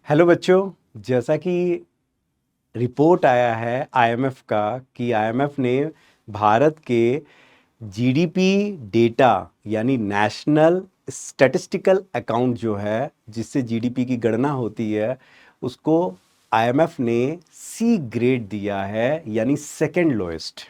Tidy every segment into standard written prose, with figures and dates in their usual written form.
Hello बच्चों। जैसा कि रिपोर्ट आया है आईएमएफ का कि आईएमएफ ने भारत के जीडीपी डेटा यानी नेशनल स्टैटिस्टिकल अकाउंट जो है जिससे जीडीपी की गणना होती है उसको आईएमएफ ने सी ग्रेड दिया है यानी सेकंड लोएस्ट।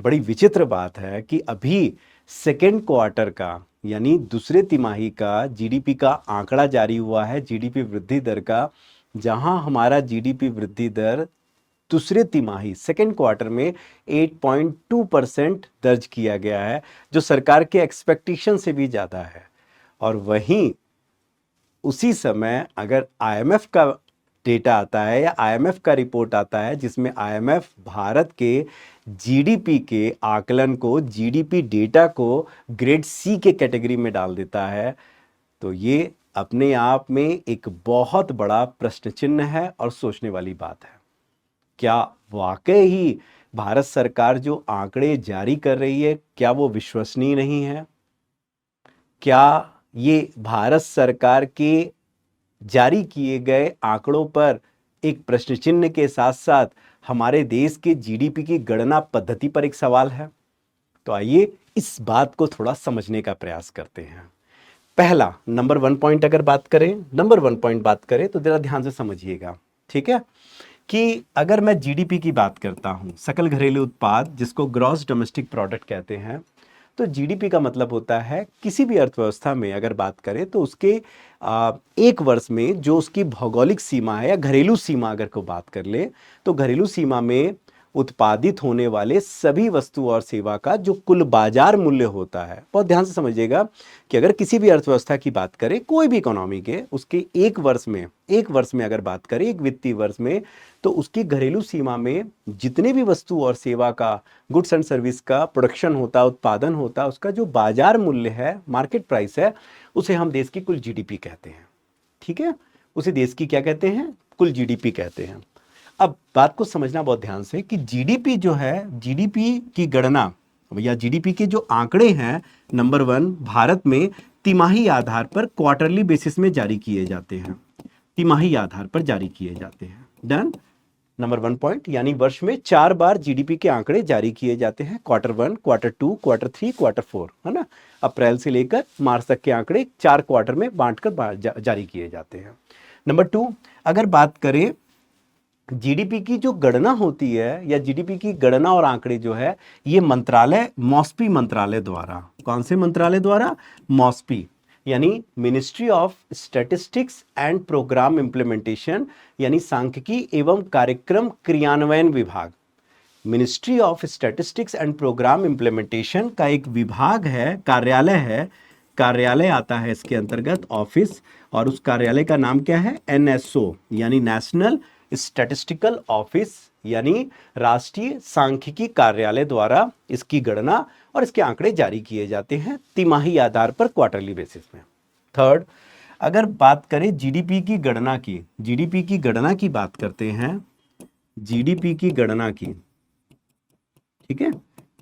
बड़ी विचित्र बात है कि अभी सेकेंड क्वार्टर का यानी दूसरे तिमाही का जीडीपी का आंकड़ा जारी हुआ है, जीडीपी वृद्धि दर का, जहां हमारा जीडीपी वृद्धि दर दूसरे तिमाही सेकेंड क्वार्टर में 8.2% दर्ज किया गया है, जो सरकार के एक्सपेक्टेशन से भी ज़्यादा है। और वहीं उसी समय अगर आईएमएफ का डेटा आता है या आईएमएफ का रिपोर्ट आता है जिसमें आईएमएफ भारत के जीडीपी के आकलन को, जीडीपी डेटा को ग्रेड सी के कैटेगरी में डाल देता है, तो ये अपने आप में एक बहुत बड़ा प्रश्न चिन्ह है और सोचने वाली बात है। क्या वाकई ही भारत सरकार जो आंकड़े जारी कर रही है क्या वो विश्वसनीय नहीं है? क्या ये भारत सरकार के जारी किए गए आंकड़ों पर एक प्रश्न चिन्ह के साथ साथ हमारे देश के जीडीपी की गणना पद्धति पर एक सवाल है? तो आइए इस बात को थोड़ा समझने का प्रयास करते हैं। पहला नंबर 1 पॉइंट अगर बात करें, नंबर 1 पॉइंट बात करें तो जरा ध्यान से समझिएगा, ठीक है? कि अगर मैं जीडीपी की बात करता हूं, सकल घरेलू उत्पाद, जिसको ग्रॉस डोमेस्टिक प्रोडक्ट कहते हैं, तो जीडीपी का मतलब होता है किसी भी अर्थव्यवस्था में अगर बात करें तो उसके एक वर्ष में जो उसकी भौगोलिक सीमा है या घरेलू सीमा अगर को बात कर ले तो घरेलू सीमा में उत्पादित होने वाले सभी वस्तु और सेवा का जो कुल बाजार मूल्य होता है। बहुत ध्यान से समझिएगा कि अगर किसी भी अर्थव्यवस्था की बात करें, कोई भी इकोनॉमी के, उसके एक वर्ष में अगर बात करें, एक वित्तीय वर्ष में, तो उसकी घरेलू सीमा में जितने भी वस्तु और सेवा का, गुड्स एंड सर्विस का प्रोडक्शन होता, उत्पादन होता, उसका जो बाजार मूल्य है, मार्केट प्राइस है, उसे हम देश की कुल जीडीपी कहते हैं। ठीक है, उसे देश की क्या कहते हैं? कुल जीडीपी कहते हैं। अब बात को समझना बहुत ध्यान से कि जीडीपी जो है, जीडीपी की गणना या जीडीपी के जो आंकड़े हैं, नंबर 1 भारत में तिमाही आधार पर, क्वार्टरली बेसिस में जारी किए जाते हैं, तिमाही आधार पर जारी किए जाते हैं। डन। नंबर 1 पॉइंट, यानी वर्ष में 4 बार जीडीपी के आंकड़े जारी किए जाते हैं, क्वार्टर 1, क्वार्टर 2, क्वार्टर 3, क्वार्टर 4, है ना? अप्रैल से लेकर मार्च तक के आंकड़े 4 क्वार्टर में बांटकर जारी किए जाते हैं। नंबर 2, अगर बात करें जीडीपी की जो गणना होती है या जीडीपी की गणना और आंकड़े जो है, ये मंत्रालय, मॉस्पी मंत्रालय द्वारा, कौन से मंत्रालय द्वारा? मॉस्पी, यानी ministry of statistics and programme implementation, यानी सांख्यिकी एवं कार्यक्रम क्रियान्वयन विभाग। Ministry of statistics and programme implementation का एक विभाग है, कार्यालय है, कार्यालय आता है इसके अंतर्गत, ऑफिस, और उस कार्यालय का नाम क्या है? एनएसओ, यानी नेशनल स्टैटिस्टिकल ऑफिस, यानी राष्ट्रीय सांख्यिकी कार्यालय द्वारा इसकी गणना और इसके आंकड़े जारी किए जाते हैं तिमाही आधार पर, क्वार्टरली बेसिस में। थर्ड, अगर बात करें जीडीपी की गणना की, जीडीपी की गणना की बात करते हैं, जीडीपी की गणना की, ठीक है?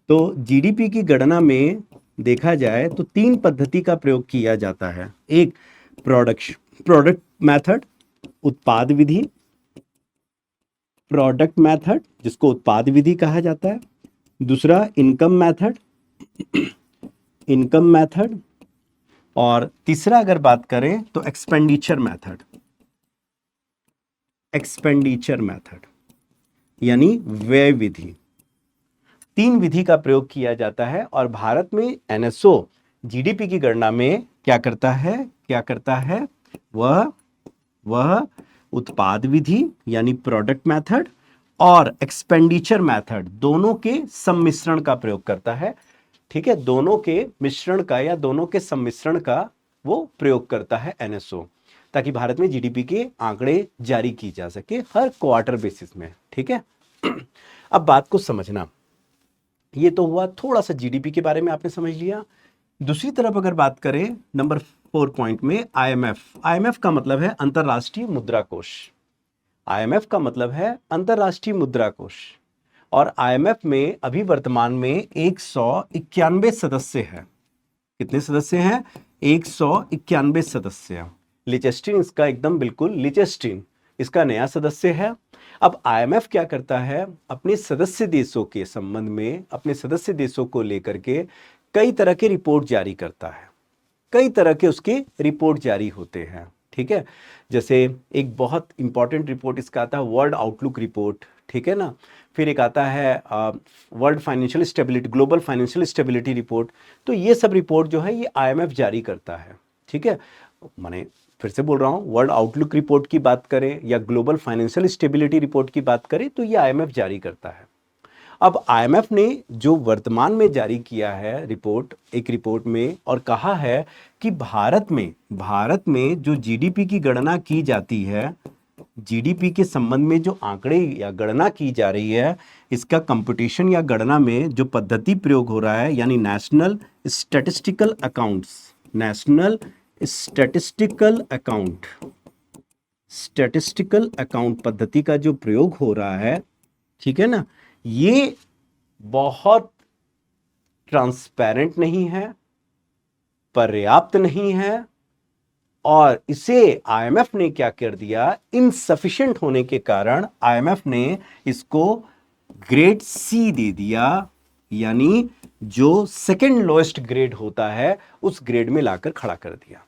तो जीडीपी की गणना में देखा जाए तो 3 पद्धति का प्रयोग किया जाता है। एक प्रोडक्ट मेथड, उत्पाद विधि, प्रोडक्ट मेथड जिसको उत्पाद विधि कहा जाता है। दूसरा इनकम मेथड, इनकम मेथड, और तीसरा अगर बात करें तो एक्सपेंडिचर मेथड, एक्सपेंडिचर मेथड यानी व्यय विधि। 3 विधि का प्रयोग किया जाता है और भारत में एनएसओ जीडीपी की गणना में क्या करता है? वह उत्पाद विधि यानी प्रोडक्ट मेथड और एक्सपेंडिचर मेथड, दोनों के सम्मिश्रण का प्रयोग करता है। ठीक है, दोनों के मिश्रण का या दोनों के सम्मिश्रण का वो प्रयोग करता है एनएसओ, ताकि भारत में जीडीपी के आंकड़े जारी की जा सके हर क्वार्टर बेसिस में। ठीक है, अब बात को समझना, ये तो हुआ थोड़ा सा जीडीपी के बारे में आपने समझ लिया। दूसरी तरफ अगर बात करें नंबर 4 पॉइंट में, आईएमएफ का मतलब है अंतरराष्ट्रीय मुद्रा कोष। आईएमएफ का मतलब है अंतरराष्ट्रीय मुद्रा कोष, और आईएमएफ में अभी वर्तमान में 191 सदस्य हैं। कितने सदस्य हैं? 191 सदस्य। लिचेस्टीन इसका एकदम बिल्कुल लिचेस्टीन इसका नया सदस्य है। अब आईएमएफ क्या करता है, अपने सदस्य देशों के संबंध में, अपने सदस्य देशों को लेकर के कई तरह के रिपोर्ट जारी करता है, कई तरह के उसके रिपोर्ट जारी होते हैं, ठीक है। जैसे एक बहुत इंपॉर्टेंट रिपोर्ट इसका आता है वर्ल्ड आउटलुक रिपोर्ट, ठीक है ना। फिर एक आता है world financial stability, global financial stability report. तो ये सब रिपोर्ट जो है ये आईएमएफ जारी करता है, ठीक है। माने फिर से बोल रहा हूँ, वर्ल्ड आउटलुक रिपोर्ट की बात करें या ग्लोबल फाइनेंशियल स्टेबिलिटी रिपोर्ट की बात करें तो ये आईएमएफ जारी करता है। अब आईएमएफ ने जो वर्तमान में जारी किया है रिपोर्ट, एक रिपोर्ट में, और कहा है कि भारत में जो जीडीपी की गणना की जाती है, जीडीपी के संबंध में जो आंकड़े या गणना की जा रही है, इसका कंप्यूटेशन या गणना में जो पद्धति प्रयोग हो रहा है, यानी national statistical accounts, national statistical account पद्धति का जो प्रयोग हो रहा है, ठीक है ना, ये बहुत ट्रांसपेरेंट नहीं है, पर्याप्त नहीं है, और इसे आईएमएफ ने क्या कर दिया, इनसफिशिएंट होने के कारण आईएमएफ ने इसको ग्रेड सी दे दिया, यानी जो सेकंड लोएस्ट ग्रेड होता है उस ग्रेड में लाकर खड़ा कर दिया।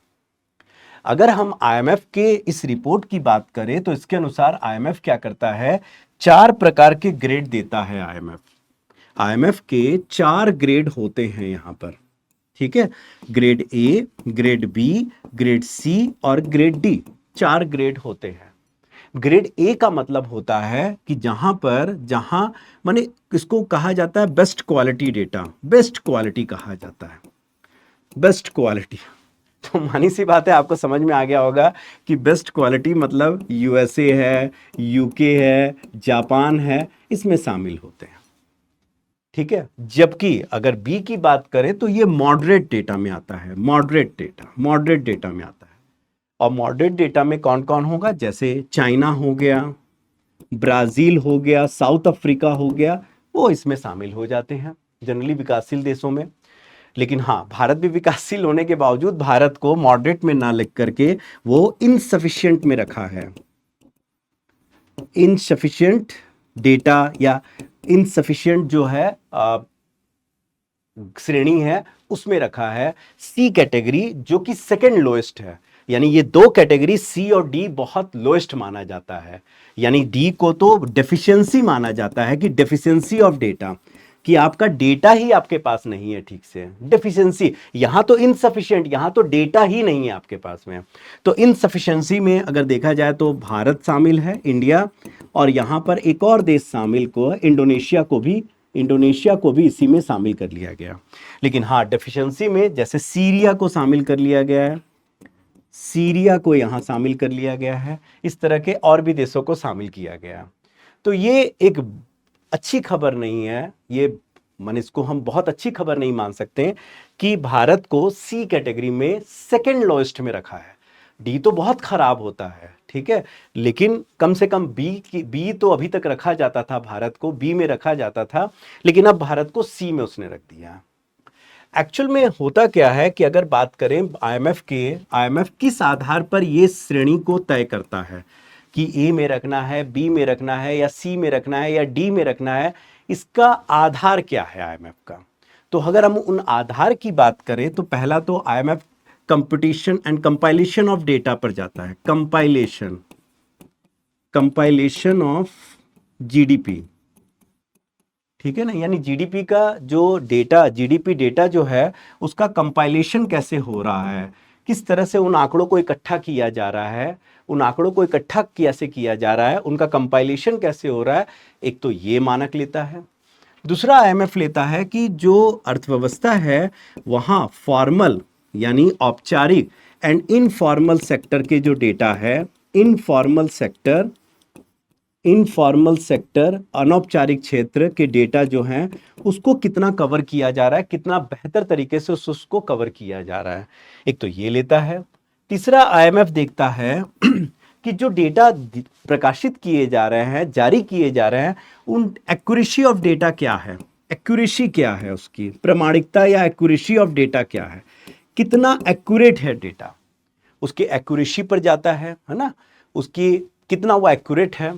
अगर हम आईएमएफ के इस रिपोर्ट की बात करें तो इसके अनुसार आईएमएफ क्या करता है, 4 प्रकार के ग्रेड देता है आईएमएफ के 4 ग्रेड होते हैं यहां पर, ठीक है। Grade A, grade B, grade C और ग्रेड डी, 4 ग्रेड होते हैं। ग्रेड ए का मतलब होता है कि जहां माने इसको कहा जाता है best quality data, best quality कहा जाता है, बेस्ट क्वालिटी। तो मानी सी बात है, आपको समझ में आ गया होगा कि बेस्ट क्वालिटी मतलब यूएसए है, यूके है, जापान है, इसमें शामिल होते हैं, ठीक है। जबकि अगर बी की बात करें तो ये मॉडरेट डेटा में आता है, मॉडरेट डेटा में आता है। और मॉडरेट डेटा में कौन कौन होगा, जैसे चाइना हो गया, ब्राजील हो गया, साउथ अफ्रीका हो गया, वो इसमें शामिल हो जाते हैं जनरली विकासशील देशों में। लेकिन हाँ, भारत भी विकासशील होने के बावजूद भारत को मॉडरेट में ना लिख करके वो इनसफिशिएंट में रखा है, इनसफिशिएंट डेटा या इनसफिशिएंट जो है श्रेणी है उसमें रखा है सी कैटेगरी, जो कि सेकंड लोएस्ट है। यानी ये 2 कैटेगरी सी और डी बहुत लोएस्ट माना जाता है, यानी डी को तो डेफिशिएंसी माना जाता है कि डेफिशिएंसी ऑफ डेटा, कि आपका डेटा ही आपके पास नहीं है ठीक से, डेफिशिएंसी। यहां तो इनसफिशिएंट, यहां तो डेटा ही नहीं है आपके पास में। तो इनसफिशिएंसी में अगर देखा जाए तो भारत शामिल है, इंडिया, और यहां पर एक और देश शामिल को, इंडोनेशिया को भी इसी में शामिल कर लिया गया। लेकिन हाँ, डेफिशिएंसी में जैसे सीरिया को शामिल कर लिया गया है, सीरिया को यहां शामिल कर लिया गया है, इस तरह के और भी देशों को शामिल किया गया। तो ये एक अच्छी खबर नहीं है, ये मन इसको हम बहुत अच्छी खबर नहीं मान सकते कि भारत को सी कैटेगरी में सेकंड लोएस्ट में रखा है। डी तो बहुत खराब होता है, ठीक है, लेकिन कम से कम बी तो अभी तक रखा जाता था, भारत को बी में रखा जाता था, लेकिन अब भारत को सी में उसने रख दिया। एक्चुअल में होता क्या है कि अगर बात करें आईएमएफ किस आधार पर ये श्रेणी को तय करता है कि ए में रखना है, बी में रखना है, या सी में रखना है, या डी में रखना है, इसका आधार क्या है आईएमएफ का। तो अगर हम उन आधार की बात करें तो पहला तो IMF competition and compilation of data पर जाता है, कंपाइलेशन ऑफ जीडीपी, ठीक है ना, यानी जीडीपी का जो डेटा, जीडीपी डेटा जो है उसका कंपाइलेशन कैसे हो रहा है, किस तरह से उन आंकड़ों को इकट्ठा किया जा रहा है, उन आंकड़ों को इकट्ठा कैसे किया जा रहा है, उनका कंपाइलेशन कैसे हो रहा है, एक तो ये मानक लेता है। दूसरा आईएमएफ लेता है कि जो अर्थव्यवस्था है वहाँ फॉर्मल यानी औपचारिक एंड इनफॉर्मल सेक्टर के जो डेटा है, इनफॉर्मल सेक्टर अनौपचारिक क्षेत्र के डेटा जो हैं उसको कितना कवर किया जा रहा है, कितना बेहतर तरीके से उसको कवर किया जा रहा है, एक तो ये लेता है। तीसरा आईएमएफ देखता है कि जो डेटा प्रकाशित किए जा रहे हैं, जारी किए जा रहे हैं, उन एक्यूरेसी ऑफ डेटा क्या है, एक्यूरेसी क्या है, उसकी प्रामाणिकता या एक्यूरेसी ऑफ डेटा क्या है, कितना एक्यूरेट है डेटा, उसकी एक्यूरेसी पर जाता है ना, उसकी कितना वो एक्यूरेट है।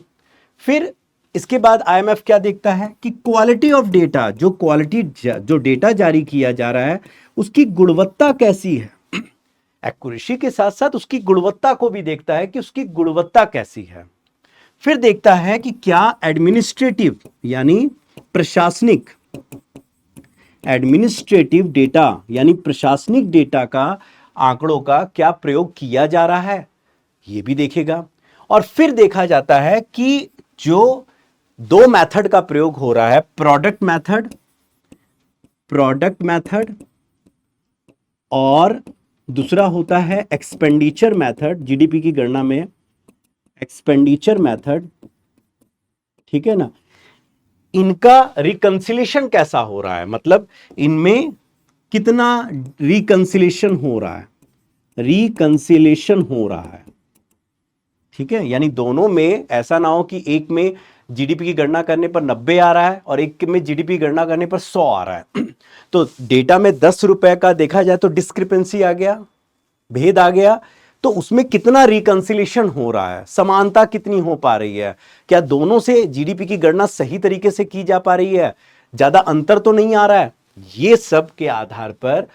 फिर इसके बाद आईएमएफ क्या देखता है कि क्वालिटी ऑफ डेटा, जो डेटा जारी किया जा रहा है उसकी गुणवत्ता कैसी है। एक्यूरेसी के साथ साथ उसकी गुणवत्ता को भी देखता है कि उसकी गुणवत्ता कैसी है। फिर देखता है कि क्या एडमिनिस्ट्रेटिव यानी प्रशासनिक, एडमिनिस्ट्रेटिव डेटा यानी प्रशासनिक डेटा का, आंकड़ों का क्या प्रयोग किया जा रहा है, यह भी देखेगा। और फिर देखा जाता है कि जो दो मेथड का प्रयोग हो रहा है, प्रोडक्ट मेथड और दूसरा होता है एक्सपेंडिचर मेथड, जीडीपी की गणना में एक्सपेंडिचर मेथड, ठीक है ना, इनका रिकंसिलेशन कैसा हो रहा है, मतलब इनमें कितना रिकंसिलेशन हो रहा है, ठीक है। यानी दोनों में ऐसा ना हो कि एक में जीडीपी की गणना करने पर 90 आ रहा है और एक में जीडीपी गणना करने पर 100 आ रहा है। तो डेटा में 10 रुपए का देखा जाए तो डिस्क्रिपेंसी आ गया, भेद आ गया, तो उसमें कितना रिकंसिलेशन हो रहा है, समानता कितनी हो पा रही है, क्या दोनों से जीडीपी की गणना सही तरीके से की जा पा रही है, ज्यादा अंतर तो नहीं आ रहा है। ये सब के आधार पर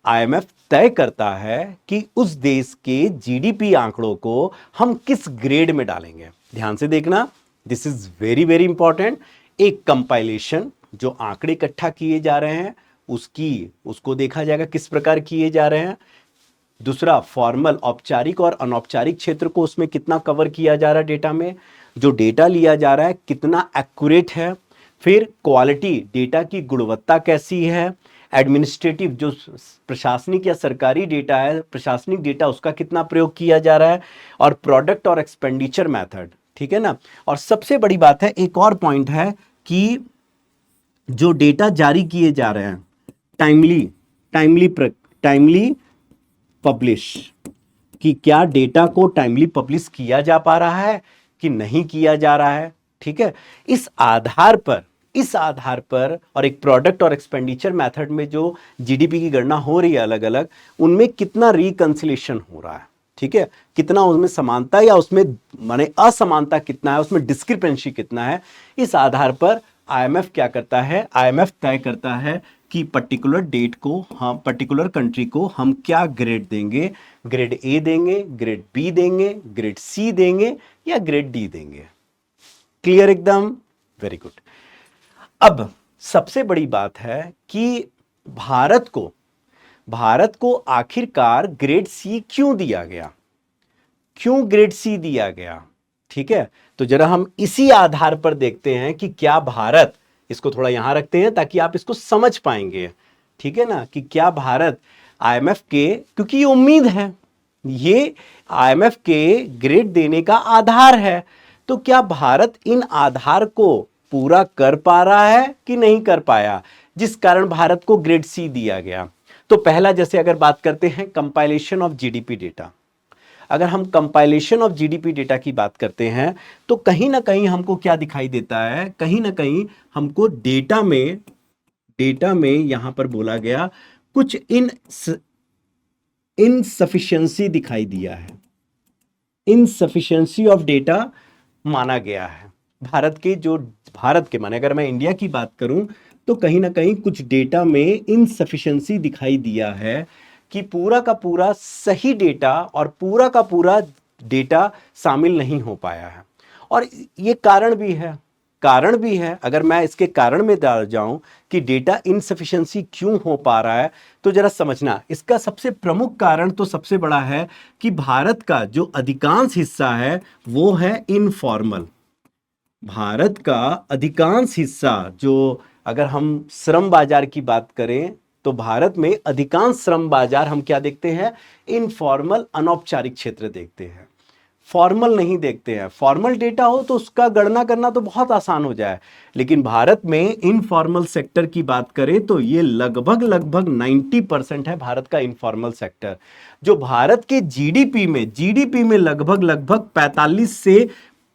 आईएमएफ तय करता है कि उस देश के जीडीपी आंकड़ों को हम किस ग्रेड में डालेंगे। ध्यान से देखना, this is very very important. एक कंपाइलेशन, जो आंकड़े इकट्ठा किए जा रहे हैं उसको देखा जाएगा किस प्रकार किए जा रहे हैं। दूसरा, फॉर्मल, औपचारिक और अनौपचारिक क्षेत्र को उसमें कितना कवर किया जा रहा है डेटा में, जो डेटा लिया जा रहा है कितना एक्यूरेट है। फिर क्वालिटी, डेटा की गुणवत्ता कैसी है। एडमिनिस्ट्रेटिव, जो प्रशासनिक या सरकारी डेटा है, प्रशासनिक डेटा, उसका कितना प्रयोग किया जा रहा है। और प्रोडक्ट और एक्सपेंडिचर मेथड, ठीक है ना। और सबसे बड़ी बात है, एक और पॉइंट है कि जो डेटा जारी किए जा रहे हैं, टाइमली पब्लिश, कि क्या डेटा को टाइमली पब्लिश किया जा पा रहा है कि नहीं किया जा रहा है, ठीक है। इस आधार पर और एक प्रोडक्ट और एक्सपेंडिचर मेथड में जो जीडीपी की गणना हो रही है अलग अलग, उनमें कितना रिकंसिलेशन हो रहा है, ठीक है, कितना उसमें समानता या उसमें माने असमानता कितना है, उसमें डिस्क्रिपेंसी कितना है। इस आधार पर आईएमएफ क्या करता है, आईएमएफ तय करता है कि पर्टिकुलर डेट को हम, पर्टिकुलर कंट्री को हम क्या ग्रेड देंगे, ग्रेड ए देंगे, ग्रेड बी देंगे, ग्रेड सी देंगे या ग्रेड डी देंगे। क्लियर एकदम, वेरी गुड। अब सबसे बड़ी बात है कि भारत को आखिरकार ग्रेड सी क्यों दिया गया, क्यों ग्रेड सी दिया गया, ठीक है। तो जरा हम इसी आधार पर देखते हैं कि क्या भारत, इसको थोड़ा यहां रखते हैं ताकि आप इसको समझ पाएंगे, ठीक है ना, कि क्या भारत आईएमएफ के, क्योंकि ये उम्मीद है, ये आईएमएफ के ग्रेड देने का आधार है, तो क्या भारत इन आधार को पूरा कर पा रहा है कि नहीं कर पाया, जिस कारण भारत को ग्रेड सी दिया गया। तो पहला, जैसे अगर बात करते हैं कंपाइलेशन ऑफ जीडीपी डेटा, अगर हम कंपाइलेशन ऑफ जीडीपी डेटा की बात करते हैं तो कहीं ना कहीं हमको क्या दिखाई देता है, कहीं ना कहीं हमको डेटा में यहां पर बोला गया कुछ इनसफिशिएंसी दिखाई दिया है, इनसफिशिएंसी ऑफ डेटा माना गया है। भारत के माने अगर मैं इंडिया की बात करूं तो कहीं ना कहीं कुछ डेटा में इनसफिशिएंसी दिखाई दिया है कि पूरा का पूरा सही डेटा और पूरा का पूरा डेटा शामिल नहीं हो पाया है। और ये कारण भी है। अगर मैं इसके कारण में डाल जाऊं कि डेटा इनसफिशिएंसी क्यों हो पा रहा है, तो जरा समझना, इसका सबसे प्रमुख कारण तो सबसे बड़ा है कि भारत का जो अधिकांश हिस्सा है वो है इनफॉर्मल। भारत का अधिकांश हिस्सा, जो अगर हम श्रम बाजार की बात करें तो भारत में अधिकांश श्रम बाजार हम क्या देखते हैं, इनफॉर्मल, अनौपचारिक क्षेत्र देखते हैं, फॉर्मल नहीं देखते हैं। फॉर्मल डेटा हो तो उसका गणना करना तो बहुत आसान हो जाए, लेकिन भारत में इनफॉर्मल सेक्टर की बात करें तो ये लगभग 90% है भारत का इनफॉर्मल सेक्टर, जो भारत के जीडीपी में लगभग 45 से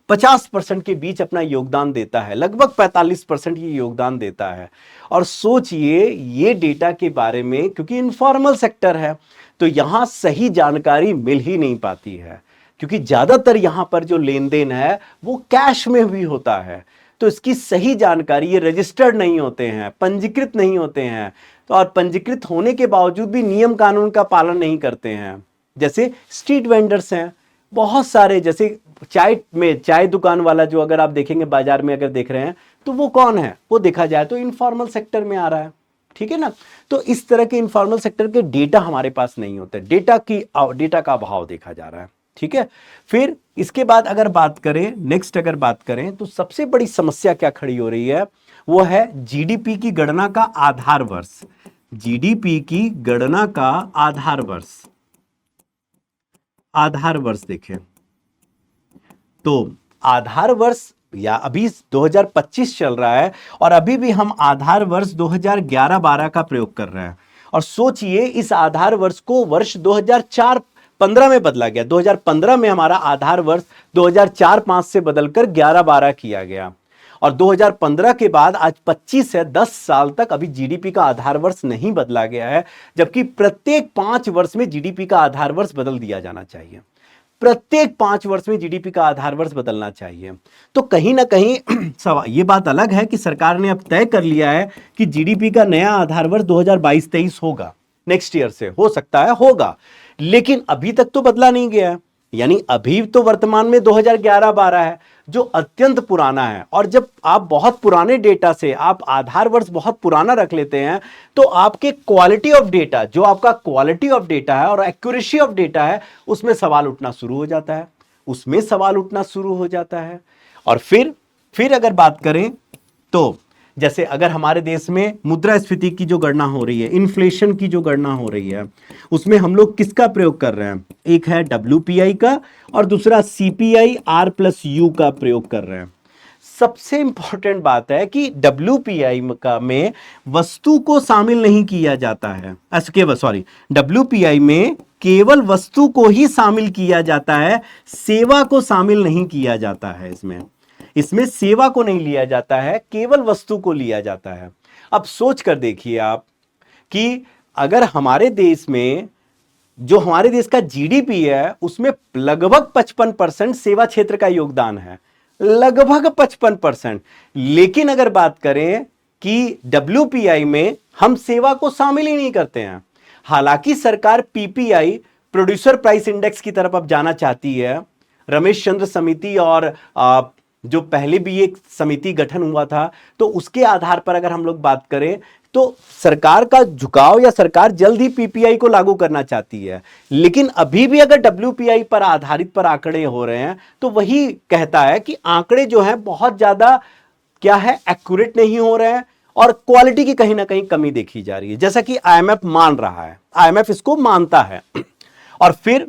50% के बीच अपना योगदान देता है, लगभग 45% ये योगदान देता है। और सोचिए ये डेटा के बारे में, क्योंकि इनफॉर्मल सेक्टर है, तो यहां सही जानकारी मिल ही नहीं पाती है, क्योंकि ज्यादातर यहां पर जो लेन देन है वो कैश में भी होता है। तो इसकी सही जानकारी, ये रजिस्टर्ड नहीं होते हैं, पंजीकृत नहीं होते हैं, तो और पंजीकृत होने के बावजूद भी नियम कानून का पालन नहीं करते हैं। जैसे स्ट्रीट वेंडर्स हैं बहुत सारे, जैसे चाय दुकान वाला जो अगर आप देखेंगे बाजार में अगर देख रहे हैं तो वो कौन है, वो देखा जाए तो इनफॉर्मल सेक्टर में आ रहा है, ठीक है ना। तो इस तरह के इनफॉर्मल सेक्टर के डेटा हमारे पास नहीं होते, डेटा का अभाव देखा जा रहा है, ठीक है। फिर इसके बाद अगर बात करें, नेक्स्ट अगर बात करें तो सबसे बड़ी समस्या क्या खड़ी हो रही है, वो है जीडीपी की गणना का आधार वर्ष। जीडीपी की गणना का आधार वर्ष देखें तो आधार वर्ष या अभी 2025 चल रहा है और अभी भी हम आधार वर्ष 2011-12 का प्रयोग कर रहे हैं। और सोचिए इस आधार वर्ष को वर्ष 2004-15 में बदला गया। 2015 में हमारा आधार वर्ष 2004-5 से बदलकर 11-12 किया गया और 2015 के बाद आज 25 से 10 साल तक अभी जीडीपी का आधार वर्ष नहीं बदला गया है, जबकि प्रत्येक 5 वर्ष में जीडीपी का आधार वर्ष बदल दिया जाना चाहिए। प्रत्येक 5 वर्ष में जीडीपी का आधार वर्ष बदलना चाहिए। तो कहीं ना कहीं सवाल ये बात अलग है कि सरकार ने अब तय कर लिया है कि जीडीपी का नया आधार वर्ष 2022-23 होगा, नेक्स्ट ईयर से हो सकता है होगा, लेकिन अभी तक तो बदला नहीं गया है। यानी अभी तो वर्तमान में 2011-12 है जो अत्यंत पुराना है। और जब आप बहुत पुराने डेटा से आप आधार वर्ष बहुत पुराना रख लेते हैं तो आपके क्वालिटी ऑफ डेटा, जो आपका क्वालिटी ऑफ डेटा है और एक्यूरेसी ऑफ डेटा है, उसमें सवाल उठना शुरू हो जाता है। और फिर अगर बात करें तो जैसे अगर हमारे देश में मुद्रास्फीति की जो गणना हो रही है, इन्फ्लेशन की जो गणना हो रही है, उसमें हम लोग किसका प्रयोग कर रहे हैं, एक है WPI का और दूसरा CPI R+U का प्रयोग कर रहे हैं। सबसे इंपॉर्टेंट बात है कि WPI में वस्तु को शामिल नहीं किया जाता है, WPI में केवल वस्तु को ही शामिल किया जाता है, सेवा को शामिल नहीं किया जाता है। इसमें सेवा को नहीं लिया जाता है, केवल वस्तु को लिया जाता है। अब सोच कर देखिए आप कि अगर हमारे देश में जो हमारे देश का जीडीपी है उसमें लगभग 55% सेवा क्षेत्र का योगदान है, लगभग 55%। लेकिन अगर बात करें कि WPI में हम सेवा को शामिल ही नहीं करते हैं। हालांकि सरकार PPI प्रोड्यूसर प्राइस इंडेक्स की तरफ अब जाना चाहती है। रमेश चंद्र समिति और जो पहले भी एक समिति गठन हुआ था, तो उसके आधार पर अगर हम लोग बात करें तो सरकार का झुकाव या सरकार जल्द ही PPI को लागू करना चाहती है। लेकिन अभी भी अगर WPI पर आधारित पर आंकड़े हो रहे हैं तो वही कहता है कि आंकड़े जो हैं बहुत ज्यादा क्या है, एक्यूरेट नहीं हो रहे हैं और क्वालिटी की कहीं ना कहीं कमी देखी जा रही है, जैसा कि IMF मान रहा है, IMF इसको मानता है। और फिर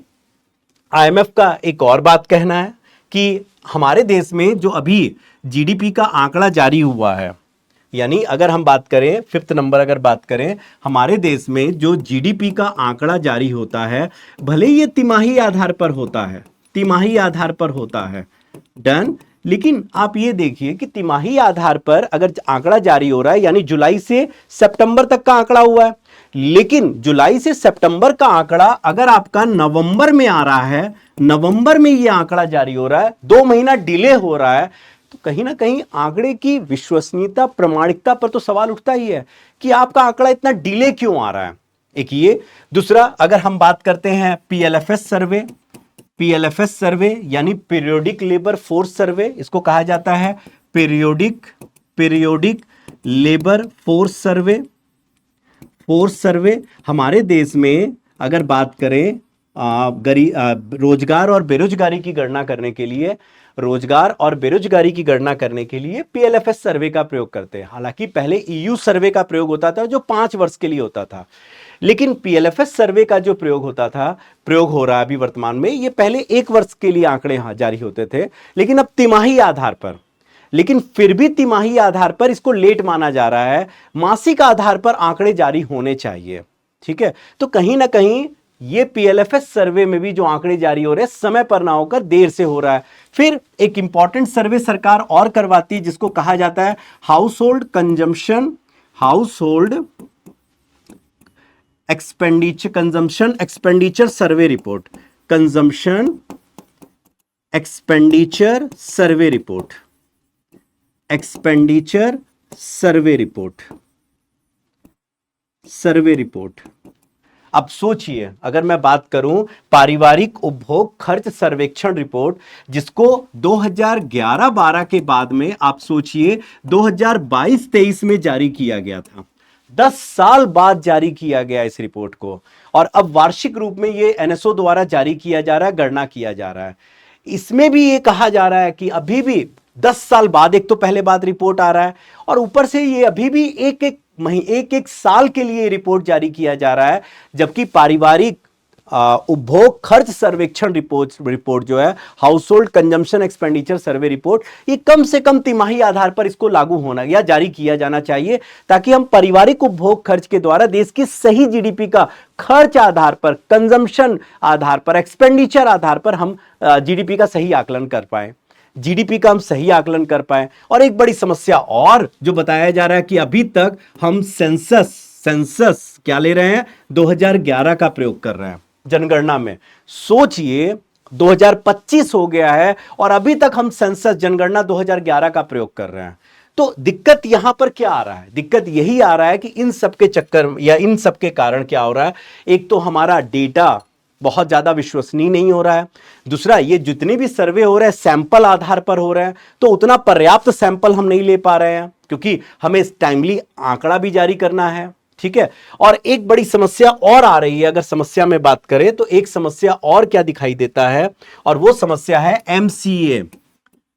IMF का एक और बात कहना है कि हमारे देश में जो अभी जीडीपी का आंकड़ा जारी हुआ है, यानी अगर हम बात करें 5th नंबर अगर बात करें, हमारे देश में जो जीडीपी का आंकड़ा जारी होता है, भले ये तिमाही आधार पर होता है, डन, लेकिन आप ये देखिए कि तिमाही आधार पर अगर आंकड़ा जारी हो रहा है, यानी जुलाई से सितंबर तक का आंकड़ा हुआ है, लेकिन जुलाई से सितंबर का आंकड़ा अगर आपका नवंबर में आ रहा है, नवंबर में ये आंकड़ा जारी हो रहा है, 2 महीना डिले हो रहा है, तो कहीं ना कहीं आंकड़े की विश्वसनीयता, प्रामाणिकता पर तो सवाल उठता ही है कि आपका आंकड़ा इतना डिले क्यों आ रहा है। एक ये, दूसरा अगर हम बात करते हैं PLFS सर्वे यानी पीरियोडिक लेबर फोर्स सर्वे, इसको कहा जाता है पीरियोडिक लेबर फोर्स सर्वे। हमारे देश में अगर बात करें रोजगार और बेरोजगारी की गणना करने के लिए PLFS सर्वे का प्रयोग करते हैं। हालांकि पहले EU सर्वे का प्रयोग होता था जो 5 वर्ष के लिए होता था, लेकिन PLFS सर्वे का जो प्रयोग हो रहा है अभी वर्तमान में, ये पहले 1 वर्ष के लिए आंकड़े जारी होते थे, लेकिन अब तिमाही आधार पर, लेकिन फिर भी तिमाही आधार पर इसको लेट माना जा रहा है, मासिक आधार पर आंकड़े जारी होने चाहिए, ठीक है। तो कहीं ना कहीं ये PLFS सर्वे में भी जो आंकड़े जारी हो रहे हैं समय पर ना होकर देर से हो रहा है। फिर एक इंपॉर्टेंट सर्वे सरकार और करवाती है जिसको कहा जाता है house hold expenditure, consumption expenditure survey report, consumption expenditure survey report, expenditure survey report, survey report. अब सोचिए, अगर मैं बात करूं पारिवारिक उपभोग खर्च सर्वेक्षण रिपोर्ट, जिसको 2011-12 के बाद में आप सोचिए 2022-23 में जारी किया गया था। 10 साल बाद जारी किया गया इस रिपोर्ट को, और अब वार्षिक रूप में ये एनएसओ द्वारा जारी किया जा रहा है, गणना किया जा रहा है। इसमें भी ये कहा जा रहा है कि अभी भी 10 साल बाद एक तो पहले बाद रिपोर्ट आ रहा है, और ऊपर से ये अभी भी एक साल के लिए रिपोर्ट जारी किया जा रहा है, जबकि पारिवारिक उपभोग खर्च सर्वेक्षण रिपोर्ट जो है, house hold consumption expenditure survey report, ये कम से कम तिमाही आधार पर इसको लागू होना या जारी किया जाना चाहिए, ताकि हम पारिवारिक उपभोग खर्च के द्वारा देश की सही जीडीपी का खर्च आधार पर, कंजम्पशन आधार पर, एक्सपेंडिचर आधार पर हम जीडीपी का सही आकलन कर पाए, जीडीपी का हम सही आकलन कर पाए। और एक बड़ी समस्या और जो बताया जा रहा है कि अभी तक हम सेंसस क्या ले रहे हैं, 2011 का प्रयोग कर रहे हैं जनगणना में। सोचिए 2025 हो गया है और अभी तक हम सेंसस जनगणना 2011 का प्रयोग कर रहे हैं। तो दिक्कत यहां पर क्या आ रहा है? दिक्कत यही आ रहा है कि इन सब के चक्कर या इन सब के कारण क्या हो रहा है, एक तो हमारा डेटा बहुत ज्यादा विश्वसनीय नहीं हो रहा है, दूसरा ये जितने भी सर्वे हो रहे हैं सैंपल आधार पर हो रहे हैं, तो उतना पर्याप्त सैंपल हम नहीं ले पा रहे हैं, क्योंकि हमें टाइमली आंकड़ा भी जारी करना है, ठीक है। और एक बड़ी समस्या और आ रही है, अगर समस्या में बात करें तो एक समस्या और क्या दिखाई देता है, और वो समस्या है MCA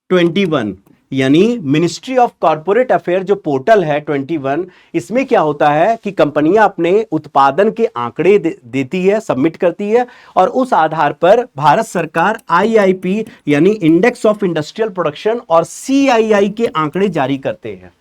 21, यानी मिनिस्ट्री ऑफ कॉर्पोरेट अफेयर जो पोर्टल है 21। इसमें क्या होता है कि कंपनियां अपने उत्पादन के आंकड़े देती है, सबमिट करती है, और उस आधार पर भारत सरकार IIP यानी इंडेक्स ऑफ इंडस्ट्रियल प्रोडक्शन और CII के आंकड़े जारी करते हैं,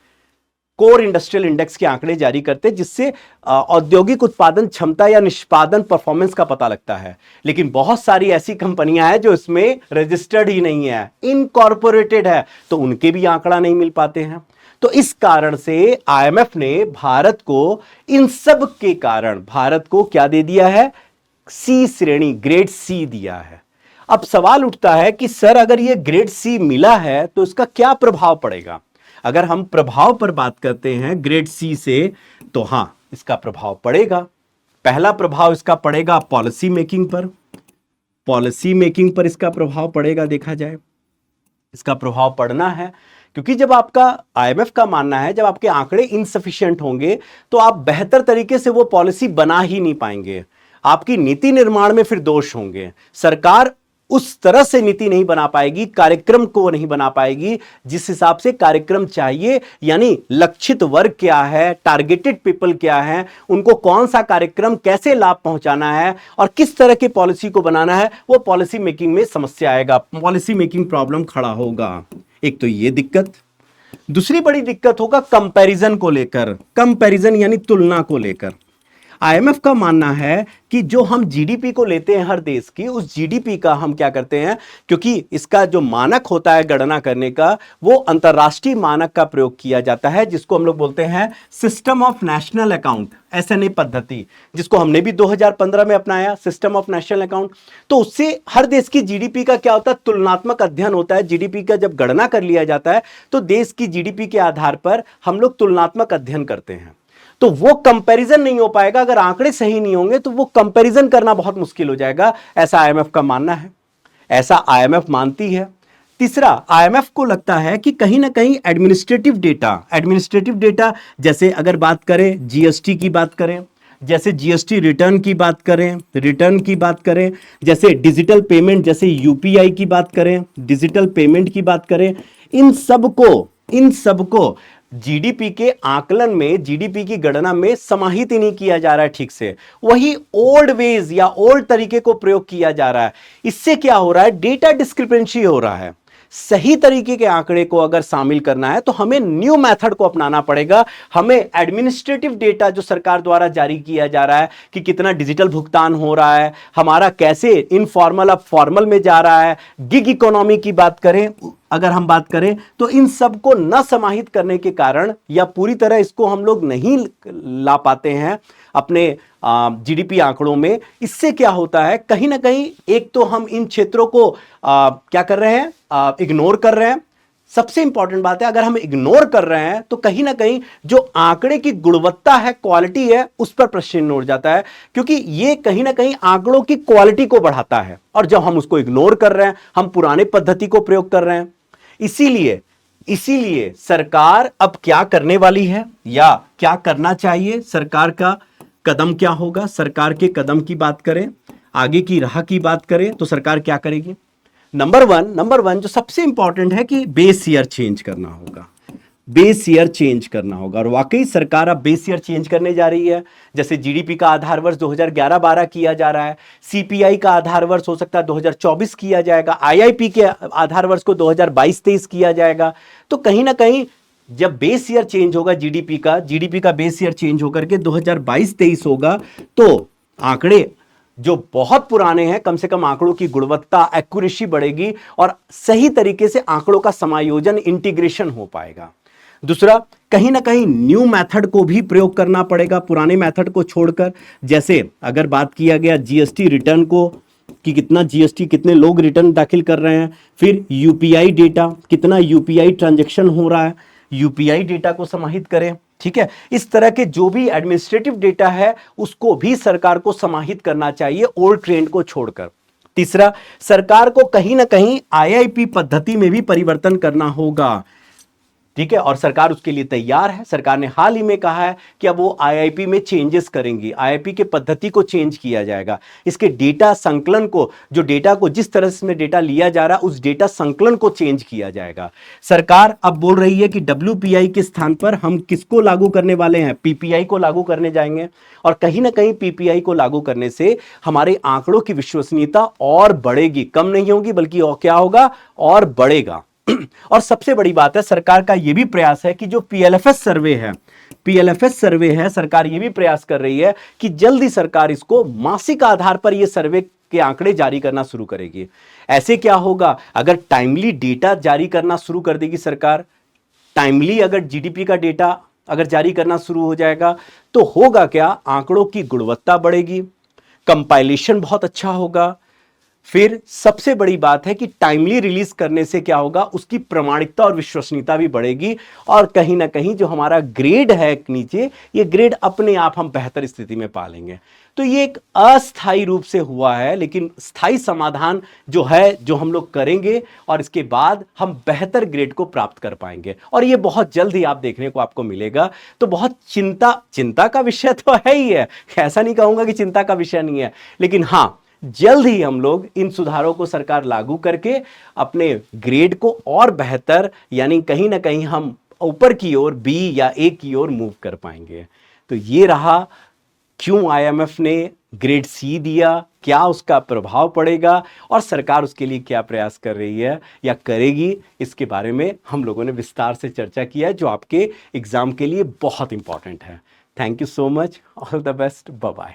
कोर इंडस्ट्रियल इंडेक्स के आंकड़े जारी करते हैं, जिससे औद्योगिक उत्पादन क्षमता या निष्पादन परफॉर्मेंस का पता लगता है। लेकिन बहुत सारी ऐसी कंपनियां हैं जो इसमें रजिस्टर्ड ही नहीं है, इनकॉर्पोरेटेड है, तो उनके भी आंकड़ा नहीं मिल पाते हैं। तो इस कारण से IMF ने भारत को, इन सब के कारण भारत को क्या दे दिया है, C श्रेणी, ग्रेड C दिया है। अब सवाल उठता है कि सर अगर ये ग्रेड C मिला है तो इसका क्या प्रभाव पड़ेगा? अगर हम प्रभाव पर बात करते हैं ग्रेड C से, तो हां इसका प्रभाव पड़ेगा। पहला प्रभाव इसका पड़ेगा पॉलिसी मेकिंग पर, पॉलिसी मेकिंग पर इसका प्रभाव पड़ेगा। देखा जाए इसका प्रभाव पड़ना है, क्योंकि जब आपका IMF का मानना है जब आपके आंकड़े इनसफिशिएंट होंगे तो आप बेहतर तरीके से वो पॉलिसी बना ही नहीं पाएंगे, आपकी नीति निर्माण में फिर दोष होंगे, सरकार उस तरह से नीति नहीं बना पाएगी, कार्यक्रम को नहीं बना पाएगी जिस हिसाब से कार्यक्रम चाहिए, यानी लक्षित वर्ग क्या है, टारगेटेड पीपल क्या है, उनको कौन सा कार्यक्रम कैसे लाभ पहुंचाना है और किस तरह की पॉलिसी को बनाना है, वो पॉलिसी मेकिंग में समस्या आएगा, पॉलिसी मेकिंग प्रॉब्लम खड़ा होगा। एक तो ये दिक्कत। दूसरी बड़ी दिक्कत होगा कंपैरिजन को लेकर, कंपैरिजन यानी तुलना को लेकर। IMF का मानना है कि जो हम जीडीपी को लेते हैं हर देश की, उस जीडीपी का हम क्या करते हैं, क्योंकि इसका जो मानक होता है गणना करने का, वो अंतरराष्ट्रीय मानक का प्रयोग किया जाता है, जिसको हम लोग बोलते हैं system of national account, SNA पद्धति, जिसको हमने भी 2015 में अपनाया, सिस्टम ऑफ नेशनल अकाउंट। तो उससे हर देश की जीडीपी का क्या होता है, तुलनात्मक अध्ययन होता है। जीडीपी का जब गणना कर लिया जाता है तो देश की जीडीपी के आधार पर हम लोग तुलनात्मक अध्ययन करते हैं। तो वो कंपैरिजन नहीं हो पाएगा, अगर आंकड़े सही नहीं होंगे तो वो कंपैरिजन करना बहुत मुश्किल हो जाएगा, ऐसा IMF का मानना है, ऐसा IMF मानती है। तीसरा, IMF को लगता है कि कहीं ना कहीं एडमिनिस्ट्रेटिव डेटा, जैसे अगर बात करें GST की बात करें, जैसे GST रिटर्न की बात करें, जैसे डिजिटल पेमेंट, जैसे UPI की बात करें, डिजिटल पेमेंट की बात करें, इन सबको जीडीपी के आकलन में, जीडीपी की गणना में समाहित ही नहीं किया जा रहा है ठीक से, वही ओल्ड वेज या ओल्ड तरीके को प्रयोग किया जा रहा है। इससे क्या हो रहा है, डेटा डिस्क्रिपेंसी हो रहा है। सही तरीके के आंकड़े को अगर शामिल करना है तो हमें न्यू मेथड को अपनाना पड़ेगा। हमें एडमिनिस्ट्रेटिव डेटा जो सरकार द्वारा जारी किया जा रहा है कि कितना डिजिटल भुगतान हो रहा है, हमारा कैसे इनफॉर्मल अब फॉर्मल में जा रहा है, गिग इकोनॉमी की बात करें, अगर हम बात करें तो इन सब को न समाहित करने के कारण या पूरी तरह इसको हम लोग नहीं ला पाते हैं, अपने जीडीपी आंकड़ों में। इससे क्या होता है, कहीं ना कहीं एक तो हम इन क्षेत्रों को क्या कर रहे हैं, इग्नोर कर रहे हैं। सबसे इंपॉर्टेंट बात है, अगर हम इग्नोर कर रहे हैं तो कहीं ना कहीं जो आंकड़े की गुणवत्ता है, क्वालिटी है, उस पर प्रश्न उठ जाता है, क्योंकि ये कहीं ना कहीं आंकड़ों की क्वालिटी को बढ़ाता है। और जब हम उसको इग्नोर कर रहे हैं, हम पुराने पद्धति को प्रयोग कर रहे हैं। इसीलिए इसीलिए सरकार अब क्या करने वाली है या क्या करना चाहिए, सरकार का कदम क्या होगा। सरकार के कदम की बात करें, आगे की राह की बात करें, तो सरकार क्या करेगी। नंबर वन जो सबसे इंपॉर्टेंट है कि बेस ईयर चेंज करना होगा। बेस ईयर चेंज करना होगा, और वाकई सरकार अब बेस ईयर चेंज करने जा रही है। जैसे जीडीपी का आधार वर्ष 2011-12 किया जा रहा है, सीपीआई का आधार वर्ष हो सकता है 2024 किया जाएगा, आईआईपी के आधार वर्ष को 2022-23 किया जाएगा। तो कहीं ना कहीं जब बेस ईयर चेंज होगा जीडीपी का बेस ईयर चेंज होकर के 2022-23 होगा, तो आंकड़े जो बहुत पुराने हैं, कम से कम आंकड़ों की गुणवत्ता, एक्यूरेसी बढ़ेगी और सही तरीके से आंकड़ों का समायोजन, इंटीग्रेशन हो पाएगा। दूसरा, कहीं ना कहीं न्यू मेथड को भी प्रयोग करना पड़ेगा, पुराने मेथड को छोड़कर। जैसे अगर बात किया गया जीएसटी रिटर्न को, कि कितना जीएसटी, कितने लोग रिटर्न दाखिल कर रहे हैं, फिर यूपीआई डेटा, कितना यूपीआई ट्रांजैक्शन हो रहा है, यूपीआई डेटा को समाहित करें। ठीक है, इस तरह के जो भी एडमिनिस्ट्रेटिव डेटा है उसको भी सरकार को समाहित करना चाहिए, ओल्ड ट्रेंड को छोड़कर। तीसरा, सरकार को कहीं ना कहीं आईआईपी पद्धति में भी परिवर्तन करना होगा। ठीक है, और सरकार उसके लिए तैयार है। सरकार ने हाल ही में कहा है कि अब वो आईआईपी में चेंजेस करेंगी, आईआईपी के पद्धति को चेंज किया जाएगा। इसके डेटा संकलन को, जो डेटा को जिस तरह से डेटा लिया जा रहा है, उस डेटा संकलन को चेंज किया जाएगा। सरकार अब बोल रही है कि डब्ल्यूपीआई के स्थान पर हम किसको लागू करने वाले हैं, पीपीआई को लागू करने जाएंगे। और कहीं ना कहीं पीपीआई को लागू करने से हमारे आंकड़ों की विश्वसनीयता और बढ़ेगी, कम नहीं होगी, बल्कि और क्या होगा, और बढ़ेगा। और सबसे बड़ी बात है, सरकार का यह भी प्रयास है कि जो पीएलएफएस सर्वे है, सरकार यह भी प्रयास कर रही है कि जल्दी सरकार इसको मासिक आधार पर यह सर्वे के आंकड़े जारी करना शुरू करेगी। ऐसे क्या होगा, अगर टाइमली डेटा जारी करना शुरू कर देगी सरकार, टाइमली अगर जीडीपी का डेटा अगर जारी करना शुरू हो जाएगा, तो होगा क्या, आंकड़ों की गुणवत्ता बढ़ेगी, कंपाइलेशन बहुत अच्छा होगा। फिर सबसे बड़ी बात है कि टाइमली रिलीज करने से क्या होगा, उसकी प्रामाणिकता और विश्वसनीयता भी बढ़ेगी। और कहीं ना कहीं जो हमारा ग्रेड है नीचे, ये ग्रेड अपने आप हम बेहतर स्थिति में पा लेंगे। तो ये एक अस्थायी रूप से हुआ है, लेकिन स्थायी समाधान जो है, जो हम लोग करेंगे, और इसके बाद हम बेहतर ग्रेड को प्राप्त कर पाएंगे। और ये बहुत जल्द ही आप देखने को आपको मिलेगा। तो बहुत चिंता का विषय तो है ही है, ऐसा नहीं कहूंगा कि चिंता का विषय नहीं है, लेकिन हाँ, जल्द ही हम लोग इन सुधारों को सरकार लागू करके अपने ग्रेड को और बेहतर, यानी कहीं ना कहीं हम ऊपर की ओर, बी या ए की ओर मूव कर पाएंगे। तो ये रहा क्यों आईएमएफ ने ग्रेड सी दिया, क्या उसका प्रभाव पड़ेगा, और सरकार उसके लिए क्या प्रयास कर रही है या करेगी, इसके बारे में हम लोगों ने विस्तार से चर्चा किया है, जो आपके एग्जाम के लिए बहुत इंपॉर्टेंट है। Thank you so much, all the best, bye bye.